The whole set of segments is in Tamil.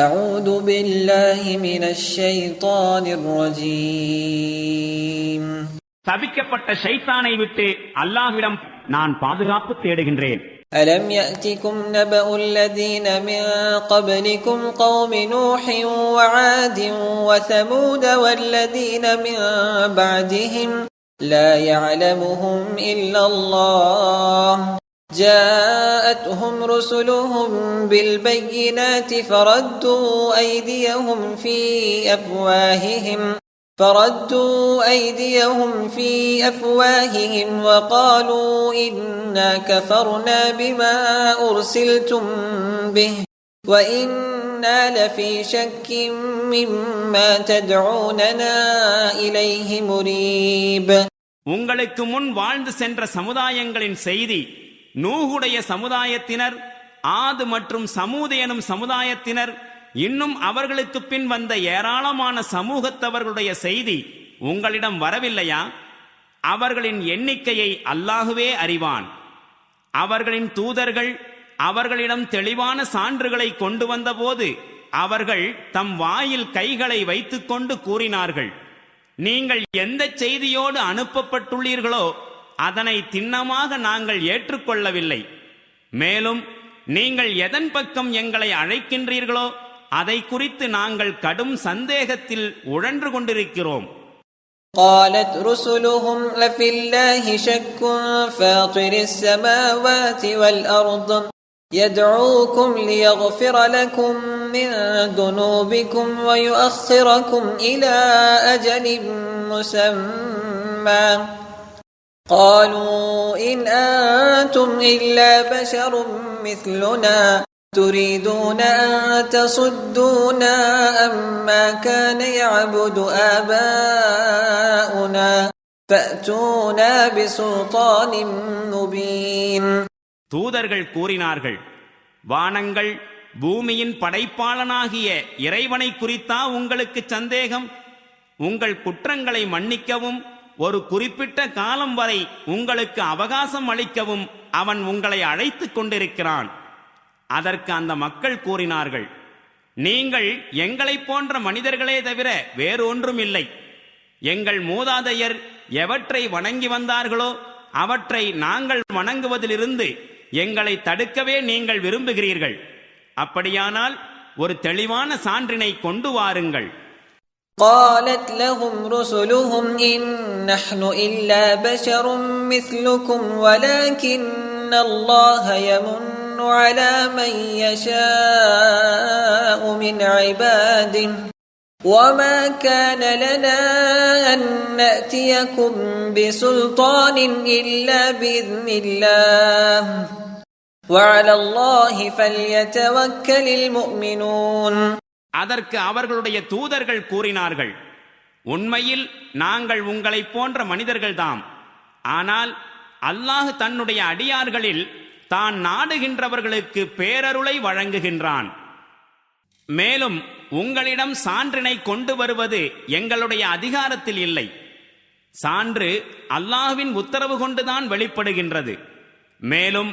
أعوذ بالله من الشيطان الرجيم. சபிக்கப்பட்ட ஷைத்தானை விட்டு அல்லாஹ்விடம் நான் பாதுகாப்பு தேடுகின்றேன். ألم يأتكم نبأ الذين من قبلكم قوم نوح وعاد وثمود والذين من بعدهم لا يعلمهم إلا الله جاءتهم رسلهم بالبينات فردوا أيديهم في أفواههم وقالوا إنا كفرنا بما أرسلتم به وإنا لفي شك مما تدعوننا إليه مريب. உங்களுக்கு முன் வாழ்ந்து சென்ற சமுதாயங்களின் செய்தி, நூஹுடைய சமுதாயத்தினர், ஆது மற்றும் சமூது எனும் சமுதாயத்தினர், இன்னும் அவர்களுக்கு பின் வந்த ஏராளமான சமூகத்தவர்களுடைய செய்தி உங்களிடம் வரவில்லையா? அவர்களின் எண்ணிக்கையை அல்லாஹுவே அறிவான். அவர்களின் தூதர்கள் அவர்களிடம் தெளிவான சான்றுகளை கொண்டு வந்தபோது அவர்கள் தம் வாயில் கைகளை வைத்துக்கொண்டு கூறினார்கள், நீங்கள் எந்த செய்தியோடு அனுப்பப்பட்டுள்ளீர்களோ அதனை திண்ணமாக நாங்கள் ஏற்றுக்கொள்ளவில்லை. மேலும் நீங்கள் எதன் பக்கம் எங்களை அழைக்கின்றீர்களோ அதை குறித்து நாங்கள் கடும் சந்தேகத்தில் உழன்று கொண்டிருக்கிறோம். قالت رسلهم لفي الله شك فاطر السماوات والأرض يدعوكم ليغفر لكم من ذنوبكم ويؤخركم إلى أجل مسمى قالوا إن أنتم إلا بشر مثلنا تريدون أن تصدونا أما كان يعبد آباؤنا فأتونا بسلطان مبين. தூதர்கள் கூறினார்கள், வானங்கள் பூமியின் படைப்பாளனாகிய இறைவனை குறித்தா உங்களுக்கு சந்தேகம்? உங்கள் குற்றங்களை மன்னிக்கவும் ஒரு குறிப்பிட்ட காலம் வரை உங்களுக்கு அவகாசம் அளிக்கவும் அவன் உங்களை அழைத்துக் கொண்டிருக்கிறான். அதற்கு அந்த மக்கள் கூறினார்கள், நீங்கள் எங்களைப் போன்ற மனிதர்களே தவிர வேறு ஒன்றும் இல்லை. எங்கள் மூதாதையர் எவற்றை வணங்கி வந்தார்களோ அவற்றை நாங்கள் வணங்குவதிலிருந்து எங்களை தடுக்கவே நீங்கள் விரும்புகிறீர்கள். அப்படியானால் ஒரு தெளிவான சான்றினை கொண்டு வாருங்கள். قالت لهم رسلهم إن نحن إلا بشر مثلكم ولكن الله يمن على من يشاء من عباده وما كان لنا أن نأتيكم بسلطان إلا بإذن الله وعلى الله فليتوكل المؤمنون. அதற்கு அவர்களுடைய தூதர்கள் கூறினார்கள், உண்மையில் நாங்கள் உங்களைப் போன்ற மனிதர்கள்தாம். ஆனால் அல்லாஹ் தன்னுடைய அடியார்களில் தான் நாடுகின்றவர்களுக்கு பேரருளை வழங்குகின்றான். மேலும் உங்களிடம் சான்றினை கொண்டு வருவது எங்களுடைய அதிகாரத்தில் இல்லை. சான்று அல்லாஹ்வின் உத்தரவு கொண்டுதான் வெளிப்படுகின்றது. மேலும்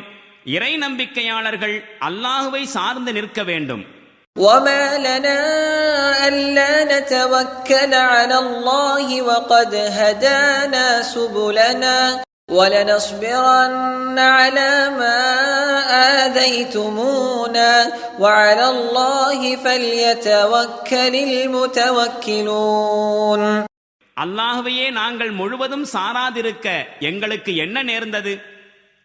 இறை நம்பிக்கையாளர்கள் அல்லாஹுவை சார்ந்து நிற்க வேண்டும். وما لنا ألا نتوكل على الله وقد هدانا سبلنا ولنصبرن على ما آذيتمونا وعلى الله فليتوكل المتوكلون. அல்லாஹ்வையே நாங்கள் முழுவதும் சாராதிருக்க எங்களுக்கு என்ன நேர்ந்தது?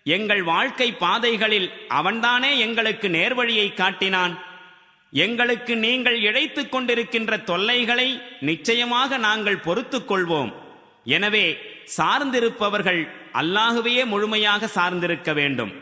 எங்கள் வாழ்க்கை பாதைகளில் அவன்தானே எங்களுக்கு நேர்வழியை காட்டினான். எங்களுக்கு நீங்கள் இழைத்துக் கொண்டிருக்கின்ற தொல்லைகளை நிச்சயமாக நாங்கள் பொறுத்துக் கொள்வோம். எனவே சார்ந்திருப்பவர்கள் அல்லாஹுவையே முழுமையாக சார்ந்திருக்க வேண்டும்.